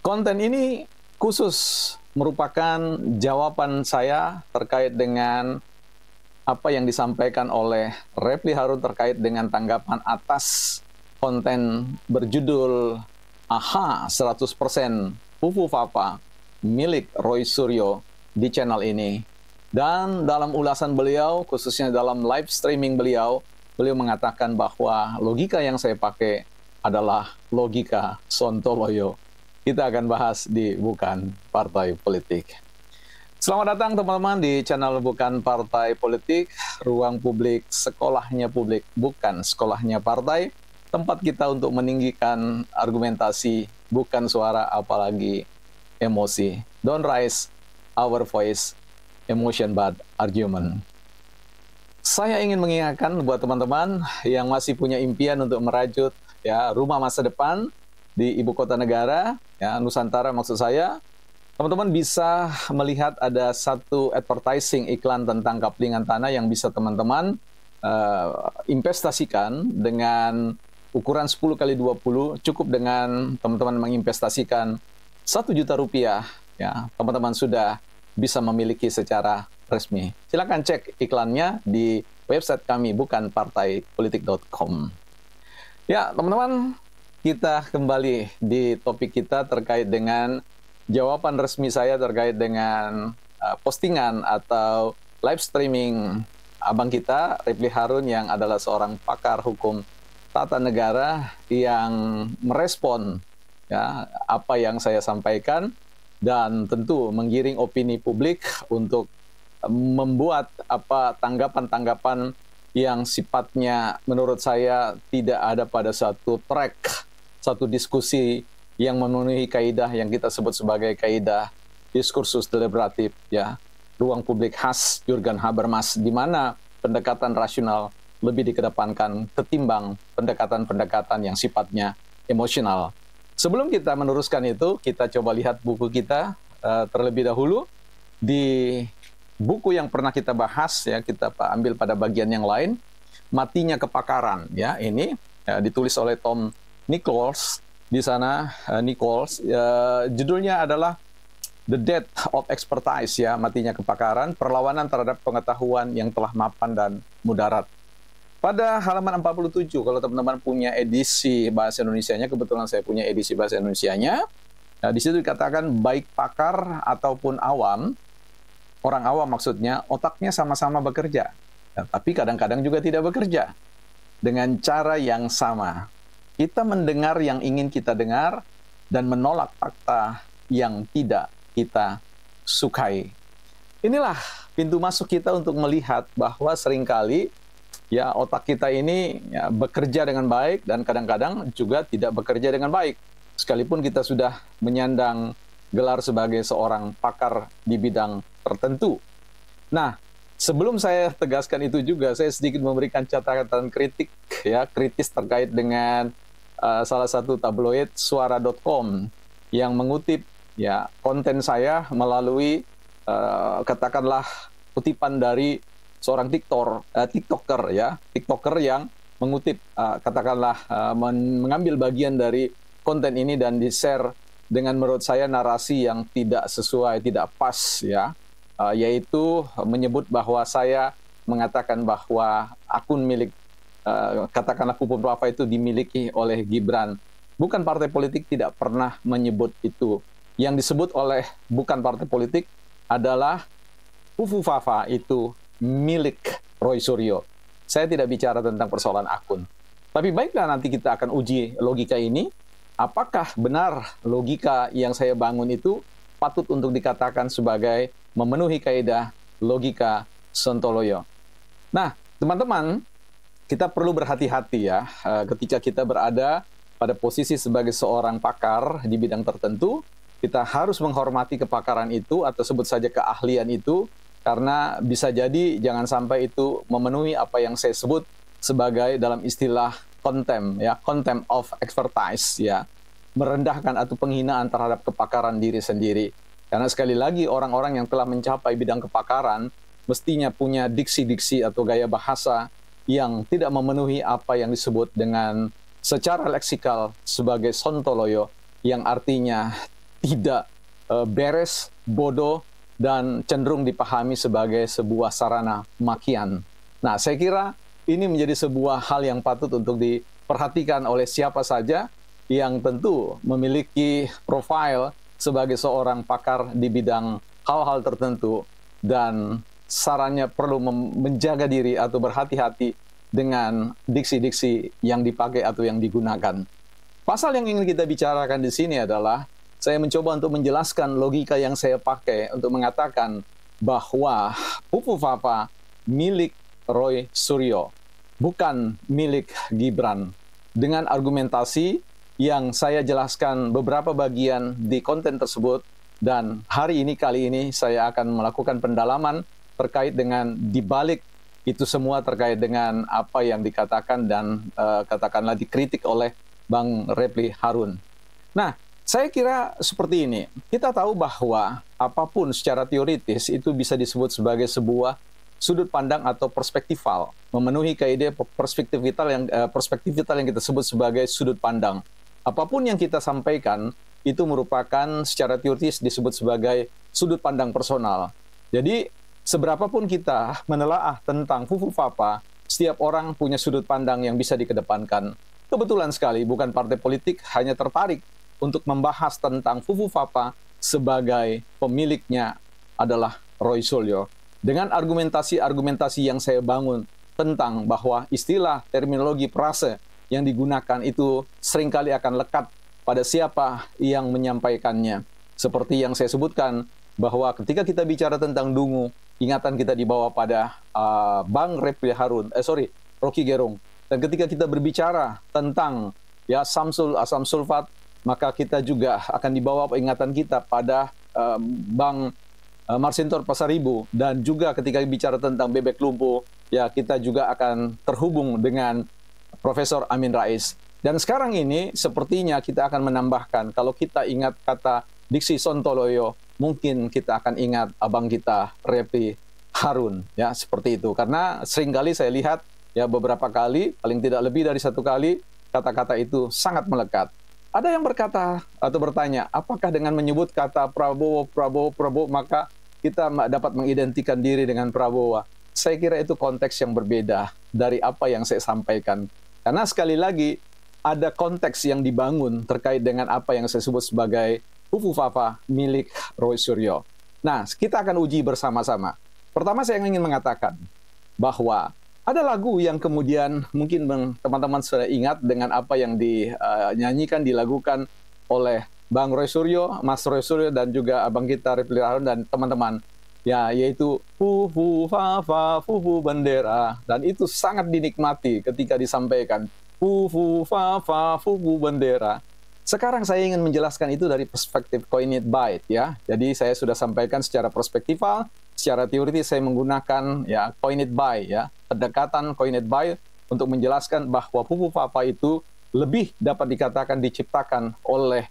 Konten ini khusus merupakan jawaban saya terkait dengan apa yang disampaikan oleh Refli Harun terkait dengan tanggapan atas konten berjudul AHA 100% Fufu Fafa milik Roy Suryo di channel ini. Dan dalam ulasan beliau, khususnya dalam live streaming beliau mengatakan bahwa logika yang saya pakai adalah logika Sontoloyo. Kita akan bahas di Bukan Partai Politik. Selamat datang teman-teman di channel Bukan Partai Politik, ruang publik, sekolahnya publik, bukan sekolahnya partai, tempat kita untuk meninggikan argumentasi, bukan suara apalagi emosi. Don't raise our voice, emotion but argument. Saya ingin mengingatkan buat teman-teman yang masih punya impian untuk merajut rumah masa depan di ibu kota negara, Nusantara maksud saya, teman-teman bisa melihat ada satu advertising iklan tentang kaplingan tanah yang bisa teman-teman investasikan dengan ukuran 10x20, cukup dengan teman-teman menginvestasikan 1 juta rupiah, teman-teman sudah bisa memiliki secara resmi. Silakan cek iklannya di website kami bukanpartaipolitik.com. Ya, teman-teman, kita kembali di topik kita terkait dengan jawaban resmi saya terkait dengan postingan atau live streaming abang kita, Refli Harun, yang adalah seorang pakar hukum tata negara yang merespon apa yang saya sampaikan dan tentu menggiring opini publik untuk membuat tanggapan-tanggapan yang sifatnya menurut saya tidak ada pada satu track, satu diskusi yang memenuhi kaidah yang kita sebut sebagai kaidah diskursus deliberatif, ruang publik khas Jurgen Habermas, di mana pendekatan rasional lebih dikedepankan ketimbang pendekatan-pendekatan yang sifatnya emosional. Sebelum kita meneruskan itu, kita coba lihat buku kita terlebih dahulu. Di buku yang pernah kita bahas, kita ambil pada bagian yang lain, Matinya Kepakaran, ini ditulis oleh Tom Nichols. Di sana Nichols, judulnya adalah The Death of Expertise, Matinya Kepakaran, perlawanan terhadap pengetahuan yang telah mapan dan mudarat. Pada halaman 47, kalau teman-teman punya edisi bahasa Indonesianya, kebetulan saya punya edisi bahasa Indonesianya, di situ dikatakan baik pakar ataupun awam, orang awam maksudnya, otaknya sama-sama bekerja, tapi kadang-kadang juga tidak bekerja dengan cara yang sama. Kita mendengar yang ingin kita dengar dan menolak fakta yang tidak kita sukai. Inilah pintu masuk kita untuk melihat bahwa seringkali otak kita ini bekerja dengan baik dan kadang-kadang juga tidak bekerja dengan baik. Sekalipun kita sudah menyandang gelar sebagai seorang pakar di bidang tertentu. Nah, sebelum saya tegaskan itu juga, saya sedikit memberikan catatan kritis terkait dengan salah satu tabloid Suara.com yang mengutip konten saya melalui katakanlah kutipan dari seorang TikToker yang mengutip katakanlah mengambil bagian dari konten ini dan di-share dengan menurut saya narasi yang tidak sesuai, tidak pas, yaitu menyebut bahwa saya mengatakan bahwa akun milik katakanlah Fufu Fafa itu dimiliki oleh Gibran. Bukan Partai Politik tidak pernah menyebut itu. Yang disebut oleh Bukan Partai Politik adalah Fufu Fafa itu milik Roy Suryo. Saya tidak bicara tentang persoalan akun. Tapi baiklah, nanti kita akan uji logika ini. Apakah benar logika yang saya bangun itu patut untuk dikatakan sebagai memenuhi kaidah logika Sontoloyo. Nah, teman-teman, kita perlu berhati-hati ketika kita berada pada posisi sebagai seorang pakar di bidang tertentu. Kita harus menghormati kepakaran itu atau sebut saja keahlian itu, karena bisa jadi jangan sampai itu memenuhi apa yang saya sebut sebagai dalam istilah contempt of expertise, merendahkan atau penghinaan terhadap kepakaran diri sendiri. Karena sekali lagi orang-orang yang telah mencapai bidang kepakaran mestinya punya diksi-diksi atau gaya bahasa yang tidak memenuhi apa yang disebut dengan secara leksikal sebagai sontoloyo, yang artinya tidak beres, bodoh, dan cenderung dipahami sebagai sebuah sarana makian. Nah, saya kira ini menjadi sebuah hal yang patut untuk diperhatikan oleh siapa saja yang tentu memiliki profil sebagai seorang pakar di bidang hal-hal tertentu, dan sarannya perlu menjaga diri atau berhati-hati dengan diksi-diksi yang dipakai atau yang digunakan. Pasal yang ingin kita bicarakan di sini adalah saya mencoba untuk menjelaskan logika yang saya pakai untuk mengatakan bahwa Pupu Papa milik Roy Suryo, bukan milik Gibran. Dengan argumentasi yang saya jelaskan beberapa bagian di konten tersebut, dan kali ini saya akan melakukan pendalaman terkait dengan dibalik itu semua terkait dengan apa yang dikatakan dan katakanlah dikritik oleh Bang Refli Harun. Nah, saya kira seperti ini. Kita tahu bahwa apapun secara teoritis itu bisa disebut sebagai sebuah sudut pandang atau perspektifal, memenuhi kaidah perspektivital yang kita sebut sebagai sudut pandang. Apapun yang kita sampaikan itu merupakan secara teoritis disebut sebagai sudut pandang personal. Jadi, seberapapun kita menelaah tentang Pupu Papa, setiap orang punya sudut pandang yang bisa dikedepankan. Kebetulan sekali, bukan partai politik hanya tertarik untuk membahas tentang Pupu Papa sebagai pemiliknya adalah Roy Suryo. Dengan argumentasi-argumentasi yang saya bangun tentang bahwa istilah terminologi frase yang digunakan itu seringkali akan lekat pada siapa yang menyampaikannya. Seperti yang saya sebutkan, bahwa ketika kita bicara tentang dungu, ingatan kita dibawa pada Bang Refli Harun, Rocky Gerung. Dan ketika kita berbicara tentang Samsul Asam Sulfat, maka kita juga akan dibawa ingatan kita pada Bang Marsintor Pasaribu. Dan juga ketika bicara tentang bebek lumpuh, kita juga akan terhubung dengan Profesor Amin Rais. Dan sekarang ini sepertinya kita akan menambahkan, kalau kita ingat kata Diksi Sontoloyo, mungkin kita akan ingat abang kita Refli Harun, seperti itu. Karena seringkali saya lihat beberapa kali, paling tidak lebih dari satu kali, kata-kata itu sangat melekat. Ada yang berkata atau bertanya, apakah dengan menyebut kata Prabowo, maka kita dapat mengidentikan diri dengan Prabowo? Saya kira itu konteks yang berbeda dari apa yang saya sampaikan. Karena sekali lagi, ada konteks yang dibangun terkait dengan apa yang saya sebut sebagai Pupu Papa milik Roy Suryo. Nah, kita akan uji bersama-sama. Pertama, saya ingin mengatakan bahwa ada lagu yang kemudian mungkin teman-teman sudah ingat dengan apa yang dinyanyikan, dilakukan oleh Bang Roy Suryo, Mas Roy Suryo, dan juga abang kita Refli Harun dan teman-teman. Yaitu Pupu Papa, Pupu Bendera. Dan itu sangat dinikmati ketika disampaikan. Pupu Papa, Pupu Bendera. Sekarang saya ingin menjelaskan itu dari perspektif coined byte, Jadi saya sudah sampaikan secara perspektifal, secara teoritis saya menggunakan coined byte, pendekatan coined byte untuk menjelaskan bahwa Pupu Papa itu lebih dapat dikatakan diciptakan oleh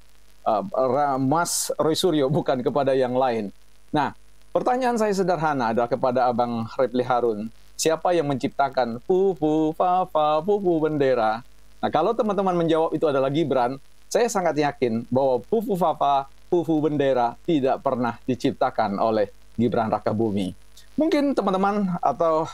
Mas Roy Suryo, bukan kepada yang lain. Nah, pertanyaan saya sederhana adalah kepada Abang Refli Harun. Siapa yang menciptakan Pupu Papa, Pupu Bendera? Nah, kalau teman-teman menjawab itu adalah Gibran, saya sangat yakin bahwa Pupu Papa, Pupu Bendera tidak pernah diciptakan oleh Gibran Rakabumi. Mungkin teman-teman atau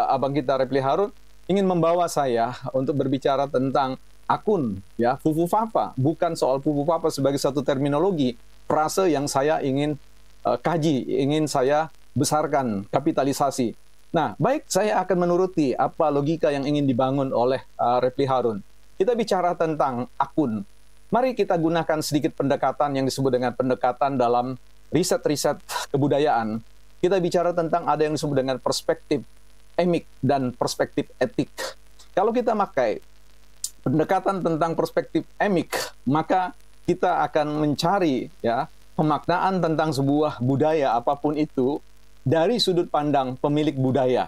abang kita Refli Harun ingin membawa saya untuk berbicara tentang akun Pupu Papa, bukan soal Pupu Papa sebagai satu terminologi, frase yang saya ingin kaji, ingin saya besarkan, kapitalisasi. Nah, baik, saya akan menuruti apa logika yang ingin dibangun oleh Refli Harun. Kita bicara tentang akun. Mari kita gunakan sedikit pendekatan yang disebut dengan pendekatan dalam riset-riset kebudayaan. Kita bicara tentang ada yang disebut dengan perspektif emik dan perspektif etik. Kalau kita pakai pendekatan tentang perspektif emik, maka kita akan mencari pemaknaan tentang sebuah budaya apapun itu dari sudut pandang pemilik budaya.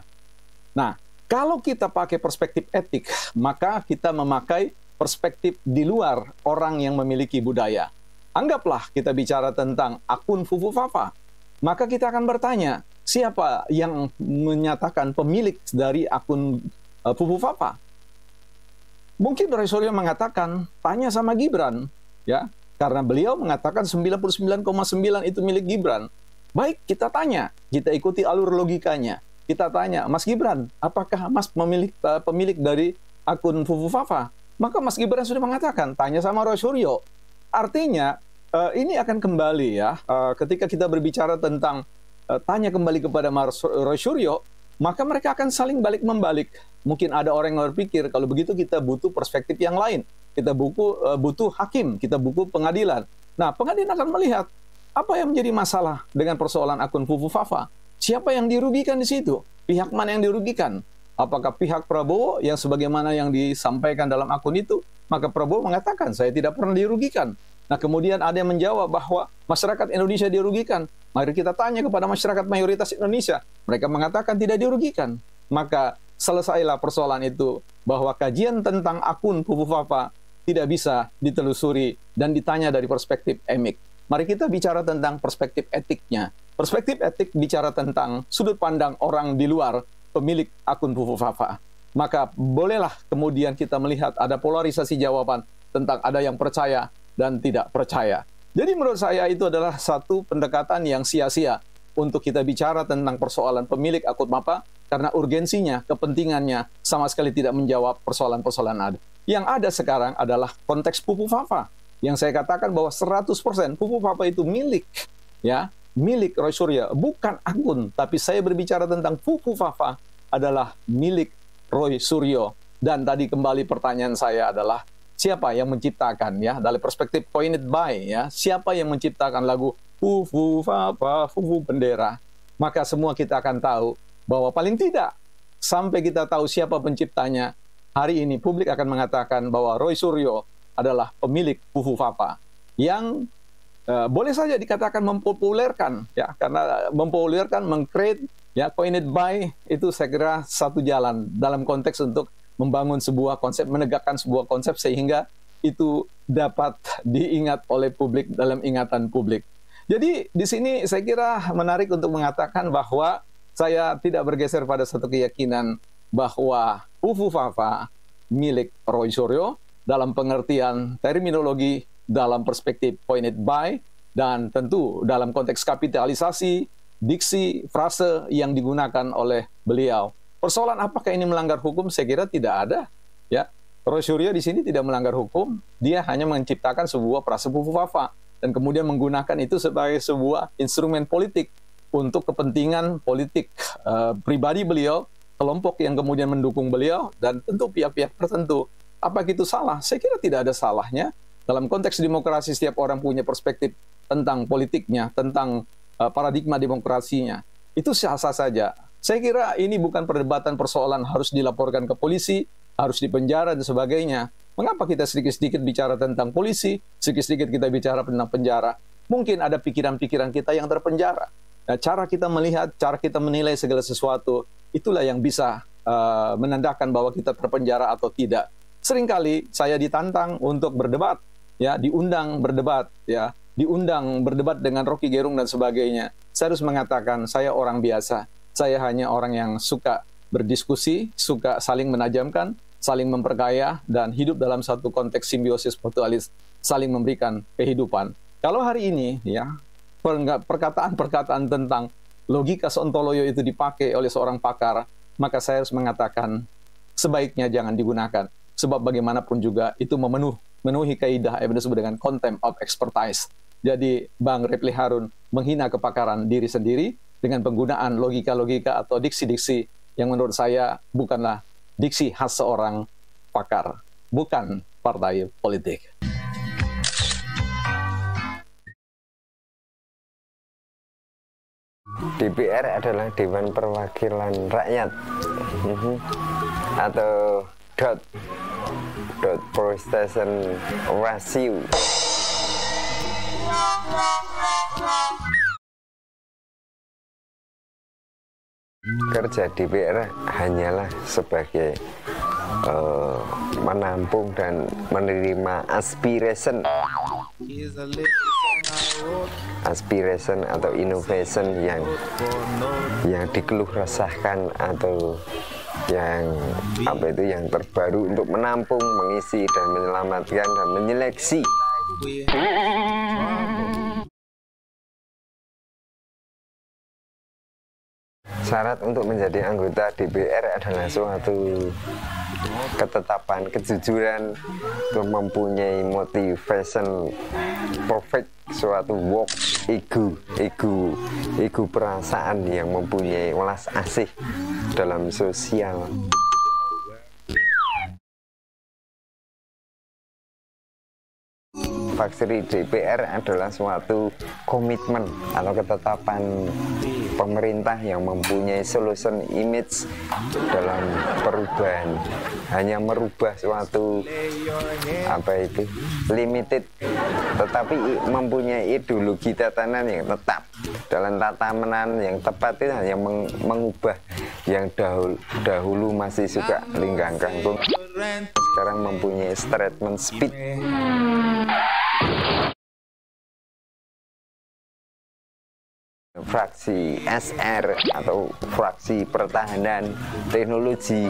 Nah, kalau kita pakai perspektif etik, maka kita memakai perspektif di luar orang yang memiliki budaya. Anggaplah kita bicara tentang akun Pupu Papa, maka kita akan bertanya, siapa yang menyatakan pemilik dari akun Pupu Papa? Mungkin Roy Suryo mengatakan, tanya sama Gibran, Karena beliau mengatakan 99,9 itu milik Gibran. Baik, kita tanya, kita ikuti alur logikanya. Kita tanya, Mas Gibran, apakah Mas pemilik dari akun Fufu Fafa? Maka Mas Gibran sudah mengatakan, tanya sama Roy Suryo. Artinya, ini akan kembali ya, ketika kita berbicara tentang tanya kembali kepada Roy Suryo, maka mereka akan saling balik-membalik. Mungkin ada orang yang berpikir, kalau begitu kita butuh perspektif yang lain. Kita butuh hakim, kita butuh pengadilan. Nah, pengadilan akan melihat, apa yang menjadi masalah dengan persoalan akun Fufu Fafa? Siapa yang dirugikan di situ? Pihak mana yang dirugikan? Apakah pihak Prabowo yang sebagaimana yang disampaikan dalam akun itu? Maka Prabowo mengatakan, saya tidak pernah dirugikan. Nah, kemudian ada yang menjawab bahwa masyarakat Indonesia dirugikan. Mari kita tanya kepada masyarakat mayoritas Indonesia. Mereka mengatakan tidak dirugikan. Maka selesailah persoalan itu bahwa kajian tentang akun Fufu Fafa tidak bisa ditelusuri dan ditanya dari perspektif emik. Mari kita bicara tentang perspektif etiknya. Perspektif etik bicara tentang sudut pandang orang di luar pemilik akun Fufu Fafa. Maka bolehlah kemudian kita melihat ada polarisasi jawaban tentang ada yang percaya dan tidak percaya. Jadi menurut saya itu adalah satu pendekatan yang sia-sia untuk kita bicara tentang persoalan pemilik akun Fafa karena urgensinya, kepentingannya sama sekali tidak menjawab persoalan-persoalan ada. Yang ada sekarang adalah konteks Fufu Fafa. Yang saya katakan bahwa 100% Fufu Fafa itu milik, ya, milik Roy Suryo, bukan akun. Tapi saya berbicara tentang Fufu Fafa adalah milik Roy Suryo. Dan tadi kembali pertanyaan saya adalah, siapa yang menciptakan, ya, dari perspektif Coined By, ya, siapa yang menciptakan lagu Fufu Fafa, Fufu Bendera? Maka semua kita akan tahu bahwa paling tidak, sampai kita tahu siapa penciptanya, hari ini publik akan mengatakan bahwa Roy Suryo adalah pemilik Fufu Fafa yang boleh saja dikatakan mempopulerkan, ya, karena mempopulerkan, meng-create, ya, Coined By itu saya kira satu jalan dalam konteks untuk membangun sebuah konsep, menegakkan sebuah konsep sehingga itu dapat diingat oleh publik dalam ingatan publik. Jadi di sini saya kira menarik untuk mengatakan bahwa saya tidak bergeser pada satu keyakinan bahwa Fufu Fafa milik Roy Suryo dalam pengertian terminologi, dalam perspektif Coined By, dan tentu dalam konteks kapitalisasi, diksi, frase yang digunakan oleh beliau. Persoalan apakah ini melanggar hukum? Saya kira tidak ada. Ya, Roy Suryo di sini tidak melanggar hukum. Dia hanya menciptakan sebuah frase Fufu Fafa dan kemudian menggunakan itu sebagai sebuah instrumen politik untuk kepentingan politik pribadi beliau, kelompok yang kemudian mendukung beliau, dan tentu pihak-pihak tertentu. Apa itu salah? Saya kira tidak ada salahnya. Dalam konteks demokrasi, setiap orang punya perspektif tentang politiknya, tentang paradigma demokrasinya. Itu sah-sah saja. Saya kira ini bukan perdebatan persoalan harus dilaporkan ke polisi, harus dipenjara, dan sebagainya. Mengapa kita sedikit-sedikit bicara tentang polisi, sedikit-sedikit kita bicara tentang penjara? Mungkin ada pikiran-pikiran kita yang terpenjara. Nah, cara kita melihat, cara kita menilai segala sesuatu, itulah yang bisa menandakan bahwa kita terpenjara atau tidak. Seringkali saya ditantang untuk berdebat, ya, diundang berdebat, ya, diundang berdebat dengan Rocky Gerung dan sebagainya. Saya harus mengatakan saya orang biasa. Saya hanya orang yang suka berdiskusi, suka saling menajamkan, saling memperkaya, dan hidup dalam satu konteks simbiosis mutualis, saling memberikan kehidupan. Kalau hari ini, ya, perkataan-perkataan tentang logika Sontoloyo itu dipakai oleh seorang pakar, maka saya harus mengatakan sebaiknya jangan digunakan. Sebab bagaimanapun juga itu memenuhi kaidah yang disebut dengan contempt of expertise. Jadi Bang Refli Harun menghina kepakaran diri sendiri dengan penggunaan logika-logika atau diksi-diksi yang menurut saya bukanlah diksi khas seorang pakar, bukan partai politik. DPR adalah Dewan Perwakilan Rakyat, atau dot participation ratio. Kerja DPR hanyalah sebagai menampung dan menerima aspiration atau innovation yang dikeluh resahkan atau yang yang terbaru untuk menampung, mengisi dan menyelamatkan dan menyeleksi Syarat untuk menjadi anggota DPR adalah suatu ketetapan, kejujuran, untuk mempunyai motivation perfect, suatu work, ego perasaan yang mempunyai welas asih dalam sosial. Fraksi DPR adalah suatu komitmen atau ketetapan pemerintah yang mempunyai solution image dalam perubahan, hanya merubah suatu limited, tetapi mempunyai ideologi tatanan yang tetap dalam tatanan yang tepat, itu hanya mengubah yang dahulu masih suka linggang kangkung, sekarang mempunyai statement speed. Fraksi SR atau fraksi pertahanan teknologi,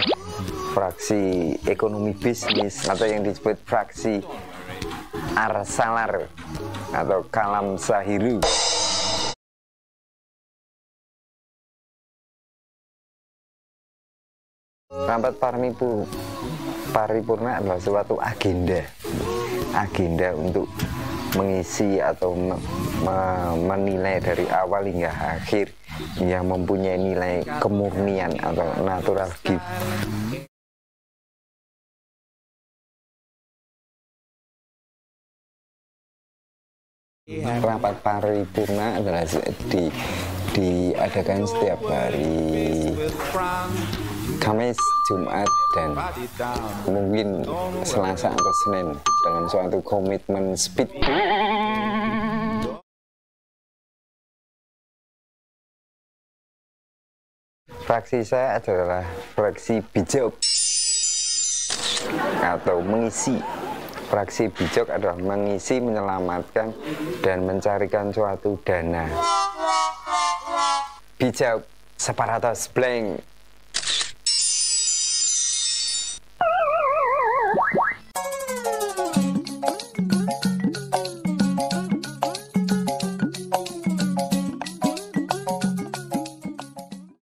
fraksi ekonomi bisnis, atau yang disebut fraksi Arsalar atau Kalam Sahiru. Rapat paripurna adalah suatu agenda untuk mengisi atau menilai dari awal hingga akhir yang mempunyai nilai kemurnian atau natural gift. Rapat paripurna adalah diadakan setiap hari Kamis, Jumat, dan mungkin Selasa atau Senin dengan suatu komitmen speed. Fraksi saya adalah fraksi bijak atau mengisi. Fraksi bijak adalah mengisi, menyelamatkan, dan mencarikan suatu dana. Bijak separatus blank